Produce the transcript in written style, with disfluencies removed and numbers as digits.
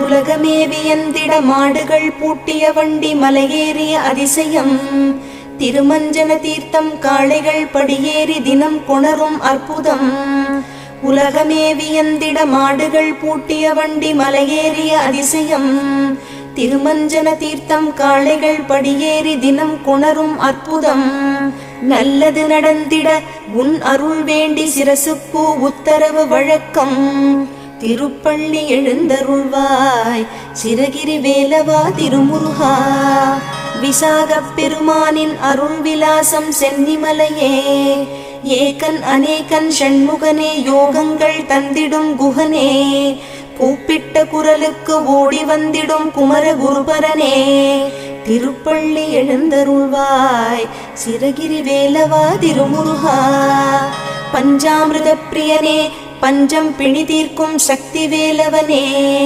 உலகமே வியந்திட மாடுகள் பூட்டிய வண்டி மலையேறிய அதிசயம். திருமஞ்சன தீர்த்தம் காளைகள் படியேறி தினம் கொணரும் அற்புதம். உலகமே வியந்திட மாடுகள் பூட்டிய வண்டி மலையேறிய அதிசயம். திருமஞ்சன தீர்த்தம் காளைகள் படியேறி தினம் கொணரும் அற்புதம். நல்லது நடந்திட உன் அருள் வேண்டி சிரசுப்பூ உத்தரவு வழக்கம். திருப்பள்ளி எழுந்தருள்வாய் சிரகிரி வேலவா திருமுருகா. விசாகப் பெருமானின் அருள் விலாசம் சென்னிமலையே. ஏகன் அநேகன் ஷண்முகனே யோகங்கள் தந்திடும் குகனே. கூப்பிட்ட குரலுக்கு ஓடி வந்திடும் குமர குருபரனே. திருப்பள்ளி எழுந்தருள்வாய் சிரகிரி வேலவா திருமுருகா. பஞ்சாமிர்த பிரியனே பஞ்சம் பிணி தீர்க்கும் சக்தி வேலவனே.